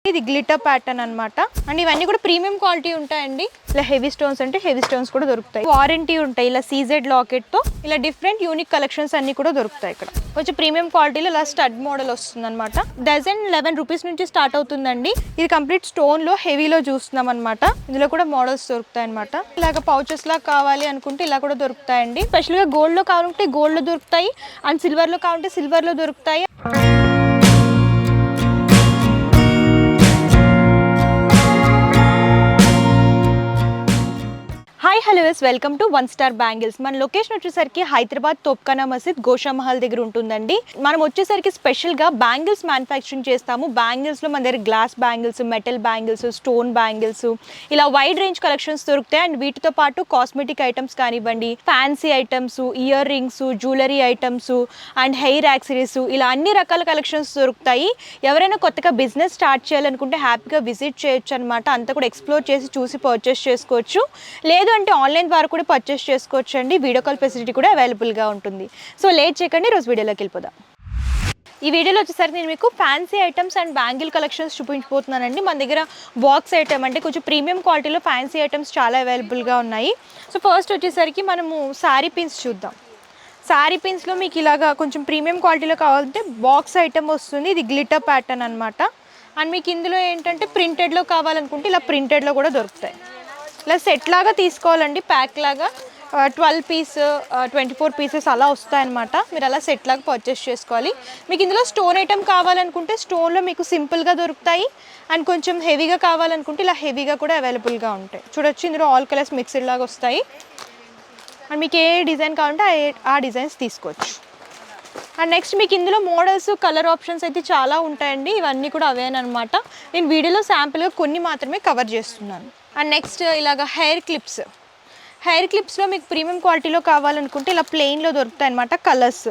ఇది glitter pattern అన్నమాట. And ఇవన్నీ కూడా ప్రీమియం క్వాలిటీ ఉంటాయండి. ఇలా హెవీ స్టోన్స్ అంటే హెవీ స్టోన్స్ కూడా దొరుకుతాయి. వారంటీ ఉంటాయి. ఇలా సీజెడ్ లాకెట్ తో ఇలా డిఫరెంట్ యూనిక్ కలెక్షన్స్ అన్ని కూడా దొరుకుతాయి. ఇక్కడ కొంచెం ప్రీమియం క్వాలిటీలో ఇలా స్టడ్ మోడల్ వస్తుంది అనమాట. డజన్ 11 రూపీస్ నుంచి స్టార్ట్ అవుతుందండి. ఇది కంప్లీట్ స్టోన్ లో హెవీలో చూస్తున్నాం అనమాట. ఇందులో కూడా మోడల్స్ దొరుకుతాయి అనమాట. ఇలాగ పౌచెస్ లాగా కావాలి అనుకుంటే ఇలా కూడా దొరుకుతాయండి. స్పెషల్ గా గోల్డ్ లో కావాలంటే గోల్డ్ లో దొరుకుతాయి. అండ్ సిల్వర్ లో కావాలంటే సిల్వర్ లో దొరుకుతాయి. Hi hello welcome to one star bangles. మన లొకేషన్ వచ్చేసరికి హైదరాబాద్ తోప్ఖానా మసీద్ గోషా మహల్ దగ్గర ఉంటుందండి. మనం వచ్చేసరికి స్పెషల్గా బ్యాంగిల్స్ మ్యానుఫ్యాక్చరింగ్ చేస్తాము. బ్యాంగిల్స్లో మన దగ్గర glass bangles, metal bangles, stone bangles ఇలా వైడ్ రేంజ్ కలెక్షన్స్ దొరుకుతాయి. అండ్ వీటితో పాటు కాస్మెటిక్ ఐటమ్స్ కానివ్వండి, fancy items, ear rings, jewellery items and hair accessories ఇలా అన్ని రకాల కలెక్షన్స్ దొరుకుతాయి. ఎవరైనా కొత్తగా బిజినెస్ స్టార్ట్ చేయాలనుకుంటే హ్యాపీగా విజిట్ చేయొచ్చు అనమాట. అంతా కూడా ఎక్స్ప్లోర్ చేసి చూసి పర్చేస్ చేసుకోవచ్చు. లేదు అంటే ఆన్లైన్ ద్వారా కూడా పర్చేస్ చేసుకోవచ్చు అండి. వీడియో కాల్ ఫెసిలిటీ కూడా అవైలబుల్గా ఉంటుంది. సో లేట్ చేయకండి, రోజు వీడియోలోకి వెళ్ళిపోదాం. ఈ వీడియోలో వచ్చేసరికి నేను మీకు fancy items and bangle collections చూపించబోతున్నానండి. మన దగ్గర బాక్స్ ఐటమ్ అంటే కొంచెం ప్రీమియం క్వాలిటీలో ఫ్యాన్సీ ఐటమ్స్ చాలా అవైలబుల్గా ఉన్నాయి. సో ఫస్ట్ వచ్చేసరికి మనము శారీ పిన్స్ చూద్దాం. శారీ పిన్స్లో మీకు ఇలాగా కొంచెం ప్రీమియం క్వాలిటీలో కావాలంటే బాక్స్ ఐటమ్ వస్తుంది. ఇది గ్లిటర్ ప్యాటర్న్ అనమాట. అండ్ మీకు ఇందులో ఏంటంటే ప్రింటెడ్లో కావాలనుకుంటే ఇలా ప్రింటెడ్లో కూడా దొరుకుతాయి. ఇలా సెట్ లాగా తీసుకోవాలండి, ప్యాక్ లాగా 12 పీస్ 24 పీసెస్ అలా వస్తాయన్నమాట. మీరు అలా సెట్ లాగా పర్చేస్ చేసుకోవాలి. మీకు ఇందులో స్టోన్ ఐటమ్ కావాలనుకుంటే స్టోన్లో మీకు సింపుల్గా దొరుకుతాయి. అండ్ కొంచెం హెవీగా కావాలనుకుంటే ఇలా హెవీగా కూడా అవైలబుల్గా ఉంటాయి. చూడొచ్చు, ఇందులో ఆల్ కలర్స్ మిక్స్డ్ లాగా వస్తాయి. అండ్ మీకు ఏ డిజైన్ కావాలంటే ఆ డిజైన్స్ తీసుకోవచ్చు. అండ్ నెక్స్ట్ మీకు ఇందులో మోడల్స్, కలర్ ఆప్షన్స్ అయితే చాలా ఉంటాయండి. ఇవన్నీ కూడా అవేనమాట. నేను వీడియోలో శాంపుల్గా కొన్ని మాత్రమే కవర్ చేస్తున్నాను. అండ్ నెక్స్ట్ ఇలాగ హెయిర్ క్లిప్స్లో మీకు ప్రీమియం క్వాలిటీలో కావాలనుకుంటే ఇలా ప్లెయిన్లో దొరుకుతాయి అనమాట. కలర్స్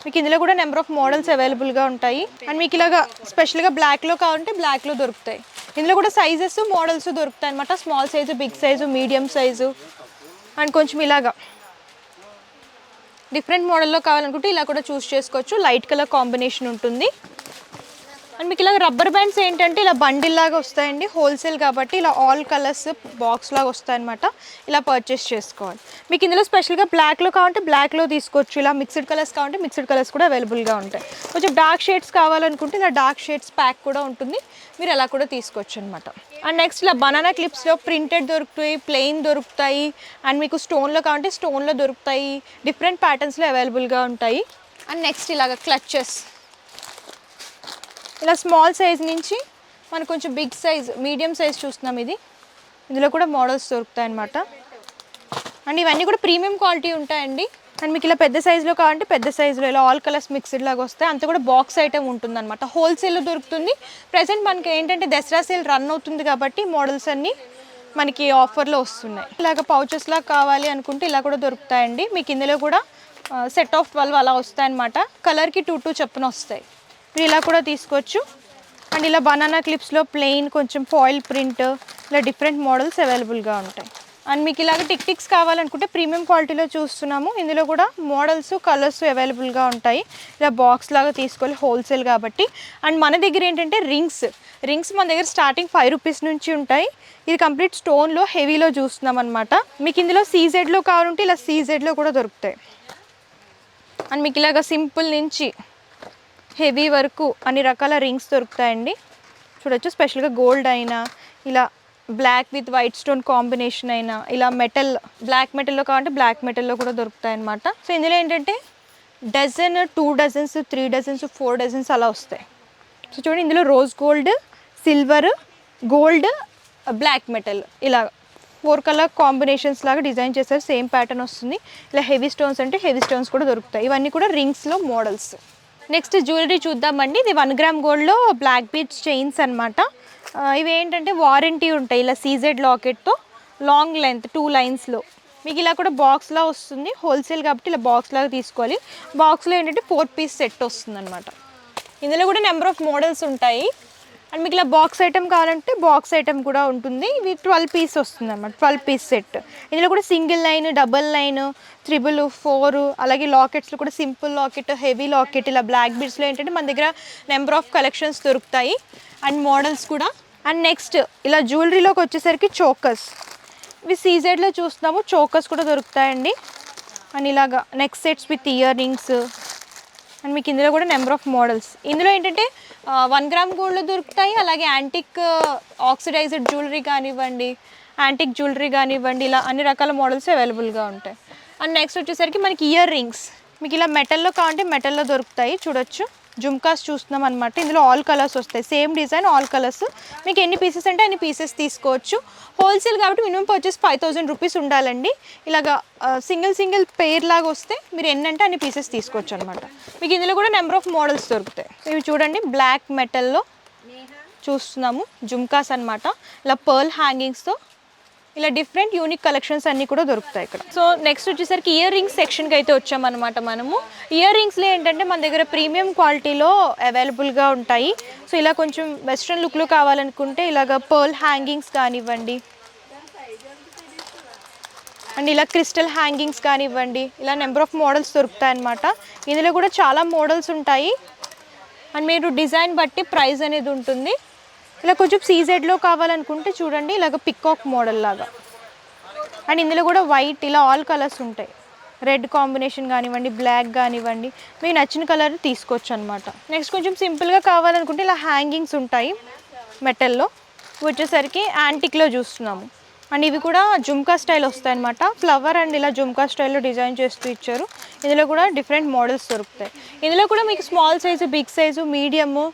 మీకు ఇందులో కూడా నెంబర్ ఆఫ్ మోడల్స్ అవైలబుల్గా ఉంటాయి. అండ్ మీకు ఇలాగ స్పెషల్గా బ్లాక్లో కావాలంటే బ్లాక్లో దొరుకుతాయి. ఇందులో కూడా సైజెస్, మోడల్స్ దొరుకుతాయి అనమాట. Small size, big size, medium size and కొంచెం ఇలాగా డిఫరెంట్ మోడల్లో కావాలనుకుంటే ఇలా కూడా చూస్ చేసుకోవచ్చు. లైట్ కలర్ కాంబినేషన్ ఉంటుంది. అండ్ మీకు ఇలా రబ్బర్ బ్యాండ్స్ ఏంటంటే ఇలా బండిల్ లాగా వస్తాయండి. హోల్సేల్ కాబట్టి ఇలా ఆల్ కలర్స్ బాక్స్ లాగా వస్తాయన్నమాట. ఇలా పర్చేస్ చేసుకోవాలి. మీకు ఇందులో స్పెషల్గా బ్లాక్లో కావాలంటే బ్లాక్లో తీసుకోవచ్చు. ఇలా మిక్స్డ్ కలర్స్ కావాలంటే మిక్స్డ్ కలర్స్ కూడా అవైలబుల్గా ఉంటాయి. కొంచెం డార్క్ షేడ్స్ కావాలనుకుంటే ఇలా డార్క్ షేడ్స్ ప్యాక్ కూడా ఉంటుంది. మీరు అలా కూడా తీసుకోవచ్చు అనమాట. అండ్ నెక్స్ట్ ఇలా బనానా క్లిప్స్లో ప్రింటెడ్ దొరుకుతాయి, ప్లెయిన్ దొరుకుతాయి. అండ్ మీకు స్టోన్లో కావాలంటే స్టోన్లో దొరుకుతాయి. డిఫరెంట్ ప్యాటర్న్స్లో అవైలబుల్గా ఉంటాయి. అండ్ నెక్స్ట్ ఇలాగ క్లచెస్ ఇలా స్మాల్ సైజ్ నుంచి మనకు కొంచెం బిగ్ సైజ్, మీడియం సైజ్ చూస్తున్నాం. ఇందులో కూడా మోడల్స్ దొరుకుతాయి అన్నమాట. అండ్ ఇవన్నీ కూడా ప్రీమియం క్వాలిటీ ఉంటాయండి. అండ్ మీకు ఇలా పెద్ద సైజులో కావాలంటే పెద్ద సైజులో ఇలా ఆల్ కలర్స్ మిక్స్డ్ లాగా వస్తాయి. అంతా కూడా బాక్స్ ఐటమ్ ఉంటుంది అనమాట. హోల్సేల్లో దొరుకుతుంది. ప్రజెంట్ మనకి ఏంటంటే దసరా సేల్ రన్ అవుతుంది కాబట్టి మోడల్స్ అన్నీ మనకి ఆఫర్లో వస్తున్నాయి. ఇలాగ పౌచెస్ లాగా కావాలి అనుకుంటే ఇలా కూడా దొరుకుతాయండి. మీకు ఇందులో కూడా సెట్ ఆఫ్ 12 అలా వస్తాయి అనమాట. కలర్కి 2 చొప్పున వస్తాయి. మీరు ఇలా కూడా తీసుకోవచ్చు. అండ్ ఇలా బనానా క్లిప్స్లో ప్లెయిన్, కొంచెం ఫాయిల్ ప్రింట్ ఇలా డిఫరెంట్ మోడల్స్ అవైలబుల్గా ఉంటాయి. అండ్ మీకు ఇలాగ టిక్స్ కావాలనుకుంటే ప్రీమియం క్వాలిటీలో చూస్తున్నాము. ఇందులో కూడా మోడల్స్, కలర్స్ అవైలబుల్గా ఉంటాయి. ఇలా బాక్స్ లాగా తీసుకోవాలి, హోల్సేల్ కాబట్టి. అండ్ మన దగ్గర ఏంటంటే రింగ్స్ మన దగ్గర స్టార్టింగ్ 5 రూపీస్ నుంచి ఉంటాయి. ఇది కంప్లీట్ స్టోన్లో హెవీలో చూస్తున్నాం అనమాట. మీకు ఇందులో సీజెడ్లో కావాలంటే ఇలా సీజెడ్లో కూడా దొరుకుతాయి. అండ్ మీకు ఇలాగ సింపుల్ నుంచి హెవీ వరకు అన్ని రకాల రింగ్స్ దొరుకుతాయండి. చూడొచ్చు, స్పెషల్గా గోల్డ్ అయినా, ఇలా black with white stone combination అయినా, ఇలా మెటల్, బ్లాక్ మెటల్లో కావాలంటే బ్లాక్ మెటల్లో కూడా దొరుకుతాయి అన్నమాట. సో ఇందులో ఏంటంటే డజన్, 2 డజన్స్, 3 డజన్స్, 4 డజన్స్ అలా వస్తాయి. సో చూడండి, ఇందులో rose gold, silver, gold, black metal ఇలా 4 కలర్ కాంబినేషన్స్ లాగా డిజైన్ చేస్తారు. సేమ్ ప్యాటర్న్ వస్తుంది. ఇలా హెవీ స్టోన్స్ అంటే హెవీ స్టోన్స్ కూడా దొరుకుతాయి. ఇవన్నీ కూడా రింగ్స్లో మోడల్స్. నెక్స్ట్ జ్యువెలరీ చూద్దామండి. ఇది 1 గ్రామ్ గోల్డ్లో బ్లాక్ బీడ్స్ చైన్స్ అనమాట. ఇవి ఏంటంటే వారంటీ ఉంటాయి. ఇలా సీజెడ్ లాకెట్తో లాంగ్ లెంత్ 2 లైన్స్లో మీకు ఇలా కూడా బాక్స్లా వస్తుంది. హోల్సేల్ కాబట్టి ఇలా బాక్స్ లాగా తీసుకోవాలి. బాక్స్లో ఏంటంటే 4 పీస్ సెట్ వస్తుంది అనమాట. ఇందులో కూడా నెంబర్ ఆఫ్ మోడల్స్ ఉంటాయి. అండ్ మీకు ఇలా బాక్స్ ఐటమ్ కావాలంటే బాక్స్ ఐటమ్ కూడా ఉంటుంది. ఇవి 12 పీస్ వస్తుంది అన్నమాట, 12 పీస్ సెట్. ఇందులో కూడా సింగిల్ లైన్, డబల్ లైన్, 3, 4, అలాగే లాకెట్స్లో కూడా సింపుల్ లాకెట్, హెవీ లాకెట్, ఇలా బ్లాక్ బీడ్స్లో ఏంటంటే మన దగ్గర నెంబర్ ఆఫ్ కలెక్షన్స్ దొరుకుతాయి అండ్ మోడల్స్ కూడా. అండ్ నెక్స్ట్ ఇలా జ్యువెలరీలోకి వచ్చేసరికి చోకర్స్, ఇవి సీజెడ్లో చూస్తున్నాము, చోకర్స్ కూడా దొరుకుతాయండి. అండ్ ఇలాగా neck sets with ear rings. And మీకు ఇందులో కూడా నెంబర్ ఆఫ్ మోడల్స్. ఇందులో ఏంటంటే 1 గ్రామ్ గోల్డ్లో దొరుకుతాయి, అలాగే యాంటిక్ ఆక్సిడైజ్డ్ జ్యువెలరీ కానివ్వండి, యాంటిక్ జ్యువెలరీ కానివ్వండి, ఇలా అన్ని రకాల మోడల్స్ అవైలబుల్గా ఉంటాయి. అండ్ నెక్స్ట్ వచ్చేసరికి మనకి ఇయర్ రింగ్స్, మీకు ఇలా మెటల్లో కావాలంటే మెటల్లో దొరుకుతాయి. చూడొచ్చు జుమ్కాస్ చూస్తున్నాం అనమాట. ఇందులో ఆల్ కలర్స్ వస్తాయి, సేమ్ డిజైన్ ఆల్ కలర్స్. మీకు ఎన్ని పీసెస్ అంటే అన్ని పీసెస్ తీసుకోవచ్చు. హోల్సేల్ కాబట్టి మినిమం పర్చేస్ 5000 రూపీస్ ఉండాలండి. ఇలాగా సింగిల్ పెయిర్ లాగా వస్తే మీరు ఎన్నంటే అన్ని పీసెస్ తీసుకోవచ్చు అనమాట. మీకు ఇందులో కూడా నెంబర్ ఆఫ్ మోడల్స్ దొరుకుతాయి. ఇవి చూడండి బ్లాక్ మెటల్లో చూస్తున్నాము జుమ్కాస్ అనమాట, ఇలా పర్ల్ హ్యాంగింగ్స్తో ఇలా డిఫరెంట్ యూనిక్ కలెక్షన్స్ అన్నీ కూడా దొరుకుతాయి ఇక్కడ. సో నెక్స్ట్ వచ్చేసరికి ఇయర్ రింగ్స్ సెక్షన్కి అయితే వచ్చామన్నమాట మనము. ఇయర్ రింగ్స్లో ఏంటంటే మన దగ్గర ప్రీమియం క్వాలిటీలో అవైలబుల్గా ఉంటాయి. సో ఇలా కొంచెం వెస్ట్రన్ లుక్లో కావాలనుకుంటే ఇలాగ పర్ల్ హ్యాంగింగ్స్ కానివ్వండి, అండ్ ఇలా క్రిస్టల్ హ్యాంగింగ్స్ కానివ్వండి, ఇలా నెంబర్ ఆఫ్ మోడల్స్ దొరుకుతాయి అన్నమాట. ఇందులో కూడా చాలా మోడల్స్ ఉంటాయి అండ్ మీరు డిజైన్ బట్టి ప్రైస్ అనేది ఉంటుంది. ఇలా కొంచెం సీజెడ్లో కావాలనుకుంటే చూడండి ఇలాగ పికాక్ మోడల్ లాగా. అండ్ ఇందులో కూడా వైట్, ఇలా ఆల్ కలర్స్ ఉంటాయి, రెడ్ కాంబినేషన్ కానివ్వండి, బ్లాక్ కానివ్వండి, మీకు నచ్చిన కలర్ తీసుకోవచ్చు అనమాట. నెక్స్ట్ కొంచెం సింపుల్గా కావాలనుకుంటే ఇలా హ్యాంగింగ్స్ ఉంటాయి మెటల్లో, వచ్చేసరికి యాంటిక్లో చూస్తున్నాము. అండ్ ఇవి కూడా జుమ్కా స్టైల్ వస్తాయి అనమాట, ఫ్లవర్ అండ్ ఇలా జుమ్కా స్టైల్లో డిజైన్ చేస్తూ ఇచ్చారు. ఇందులో కూడా డిఫరెంట్ మోడల్స్ దొరుకుతాయి. ఇందులో కూడా మీకు small size, big size, medium,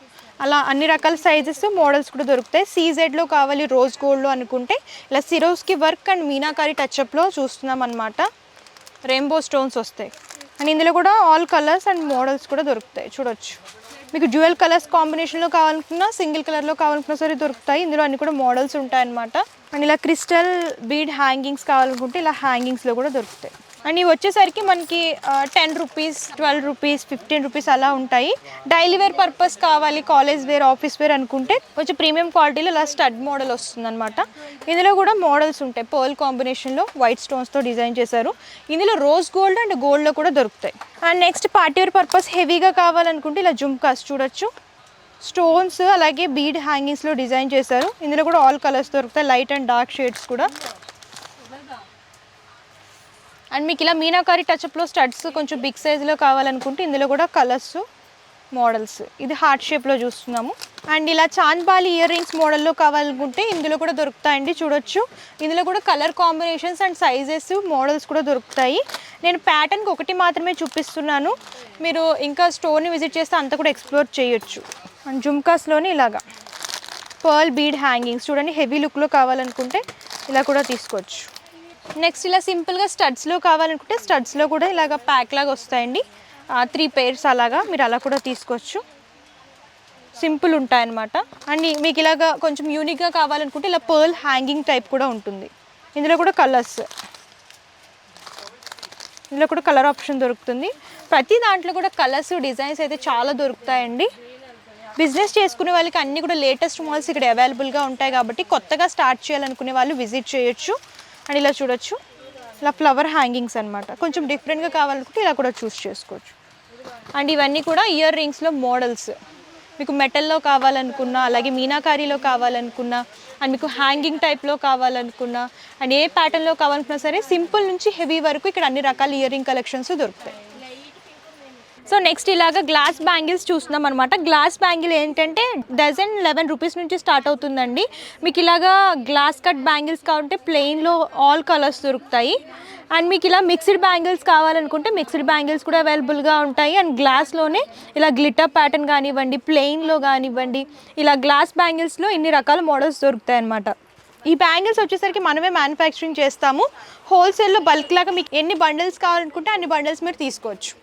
అలా అన్ని రకాల సైజెస్ మోడల్స్ కూడా దొరుకుతాయి. సీజెడ్లో కావాలి రోజ్ గోల్డ్లో అనుకుంటే ఇలా సిరోస్కి వర్క్ అండ్ మీనాకారి టచ్అప్లో చూస్తున్నాం అనమాట. రెయిన్బో స్టోన్స్ వస్తాయి అండ్ ఇందులో కూడా ఆల్ కలర్స్ అండ్ మోడల్స్ కూడా దొరుకుతాయి. చూడొచ్చు మీకు డ్యూయల్ కలర్స్ కాంబినేషన్లో కావాలనుకున్నా, సింగిల్ కలర్లో కావాలనుకున్నా సరే దొరుకుతాయి. ఇందులో అన్ని కూడా మోడల్స్ ఉంటాయన్నమాట. అండ్ ఇలా క్రిస్టల్ బీడ్ హ్యాంగింగ్స్ కావాలనుకుంటే ఇలా హ్యాంగింగ్స్లో కూడా దొరుకుతాయి. అండ్ ఇవి వచ్చేసరికి మనకి 10 రూపీస్, 12 రూపీస్, 15 రూపీస్ అలా ఉంటాయి. డైలీ వేర్ పర్పస్ కావాలి, కాలేజ్ వేర్, ఆఫీస్ వేర్ అనుకుంటే కొంచెం ప్రీమియం క్వాలిటీలో ఇలా స్టడ్ మోడల్ వస్తుంది అనమాట. ఇందులో కూడా మోడల్స్ ఉంటాయి, పర్ల్ కాంబినేషన్లో వైట్ స్టోన్స్తో డిజైన్ చేశారు. ఇందులో రోజ్ గోల్డ్ అండ్ గోల్డ్లో కూడా దొరుకుతాయి. And next party wear purpose హెవీగా కావాలనుకుంటే ఇలా జుమ్కాస్ చూడొచ్చు, స్టోన్స్ అలాగే బీడ్ హ్యాంగింగ్స్లో డిజైన్ చేశారు. ఇందులో కూడా ఆల్ కలర్స్ దొరుకుతాయి, లైట్ అండ్ డార్క్ షేడ్స్ కూడా. అండ్ మీకు ఇలా మీనాకారి టచ్అప్లో స్టడ్స్ కొంచెం బిగ్ సైజులో కావాలనుకుంటే ఇందులో కూడా కలర్స్, మోడల్స్. ఇది హార్ట్ షేప్లో చూస్తున్నాము. అండ్ ఇలా చాంద్బాలి ఇయర్ రింగ్స్ మోడల్లో కావాలనుకుంటే ఇందులో కూడా దొరుకుతాయండి. చూడొచ్చు ఇందులో కూడా colour combinations and sizes, models కూడా దొరుకుతాయి. నేను ప్యాటర్న్కి ఒకటి మాత్రమే చూపిస్తున్నాను, మీరు ఇంకా స్టోర్ని విజిట్ చేస్తే అంతా కూడా ఎక్స్ప్లోర్ చేయొచ్చు. అండ్ జుమ్కాస్లోని ఇలాగా పర్ల్ బీడ్ హ్యాంగింగ్స్ చూడండి, హెవీ లుక్లో కావాలనుకుంటే ఇలా కూడా తీసుకోవచ్చు. నెక్స్ట్ ఇలా సింపుల్గా స్టడ్స్లో కావాలనుకుంటే స్టడ్స్లో కూడా ఇలాగ ప్యాక్ లాగా వస్తాయండి, 3 pairs అలాగా మీరు అలా కూడా తీసుకోవచ్చు. సింపుల్ ఉంటాయన్నమాట. అండ్ మీకు ఇలాగా కొంచెం యూనిక్గా కావాలనుకుంటే ఇలా పర్ల్ హ్యాంగింగ్ టైప్ కూడా ఉంటుంది. ఇందులో కూడా కలర్స్, ఇందులో కూడా కలర్ ఆప్షన్ దొరుకుతుంది. ప్రతి దాంట్లో కూడా కలర్స్, డిజైన్స్ అయితే చాలా దొరుకుతాయండి. బిజినెస్ చేసుకునే వాళ్ళకి అన్నీ కూడా లేటెస్ట్ మోడల్స్ ఇక్కడ అవైలబుల్గా ఉంటాయి కాబట్టి కొత్తగా స్టార్ట్ చేయాలనుకునే వాళ్ళు విజిట్ చేయొచ్చు. అండ్ ఇలా చూడొచ్చు ఇలా ఫ్లవర్ హ్యాంగింగ్స్ అనమాట, కొంచెం డిఫరెంట్గా కావాలనుకుంటే ఇలా కూడా చూస్ చేసుకోవచ్చు. అండ్ ఇవన్నీ కూడా ఇయర్ రింగ్స్లో మోడల్స్, మీకు మెటల్లో కావాలనుకున్నా, అలాగే మీనాకారీలో కావాలనుకున్నా, అండ్ మీకు హ్యాంగింగ్ టైప్లో కావాలనుకున్నా, అండ్ ఏ ప్యాటర్న్లో కావాలనుకున్నా సరే సింపుల్ నుంచి హెవీ వరకు ఇక్కడ అన్ని రకాల ఇయర్ రింగ్ కలెక్షన్స్ దొరుకుతాయి. సో నెక్స్ట్ ఇలాగ గ్లాస్ బ్యాంగిల్స్ చూస్తున్నాం అనమాట. గ్లాస్ బ్యాంగిల్ ఏంటంటే డజన్ 11 రూపీస్ నుంచి స్టార్ట్ అవుతుందండి. మీకు ఇలాగా గ్లాస్ కట్ బ్యాంగిల్స్ కావాలంటే ప్లెయిన్లో ఆల్ కలర్స్ దొరుకుతాయి. అండ్ మీకు ఇలా మిక్స్డ్ బ్యాంగిల్స్ కావాలనుకుంటే మిక్స్డ్ బ్యాంగిల్స్ కూడా అవైలబుల్గా ఉంటాయి. అండ్ గ్లాస్లోనే ఇలా గ్లిటర్ ప్యాటర్న్ కానివ్వండి, ప్లెయిన్లో కానివ్వండి, ఇలా గ్లాస్ బ్యాంగిల్స్లో ఇన్ని రకాల మోడల్స్ దొరుకుతాయి అన్నమాట. ఈ బ్యాంగిల్స్ వచ్చేసరికి మనమే మ్యానుఫ్యాక్చరింగ్ చేస్తాము. హోల్సేల్లో బల్క్ లాగా మీకు ఎన్ని బండిల్స్ కావాలనుకుంటే అన్ని బండిల్స్ మీరు తీసుకోవచ్చు.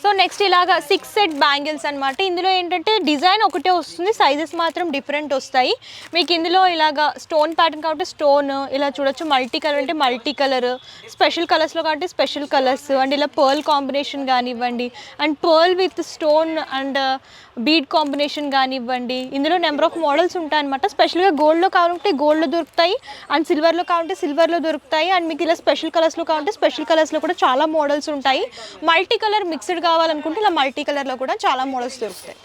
సో నెక్స్ట్ ఇలాగా 6 సెట్ బ్యాంగిల్స్ అనమాట. ఇందులో ఏంటంటే డిజైన్ ఒకటే వస్తుంది, సైజెస్ మాత్రం డిఫరెంట్ వస్తాయి మీకు. ఇందులో ఇలాగా స్టోన్ ప్యాటర్న్ కాబట్టి స్టోన్ ఇలా చూడొచ్చు, మల్టీ కలర్ అంటే మల్టీ కలర్, స్పెషల్ కలర్స్లో కాబట్టి స్పెషల్ కలర్స్, అండ్ ఇలా పర్ల్ కాంబినేషన్ కానివ్వండి, and pearl with stone and bead combination కానివ్వండి. ఇందులో నెంబర్ ఆఫ్ మోడల్స్ ఉంటాయి అనమాట. స్పెషల్గా గోల్డ్లో కావాలంటే గోల్డ్లో దొరుకుతాయి, అండ్ సిల్వర్లో కావాలంటే సిల్వర్లో దొరుకుతాయి, అండ్ మీకు ఇలా స్పెషల్ కలర్స్లో కావాలంటే స్పెషల్ కలర్స్లో కూడా చాలా మోడల్స్ ఉంటాయి. మల్టీ కలర్ మిక్స్డ్ కావాలనుకుంటే ఇలా మల్టీ కలర్లో కూడా చాలా మోడల్స్ దొరుకుతాయి.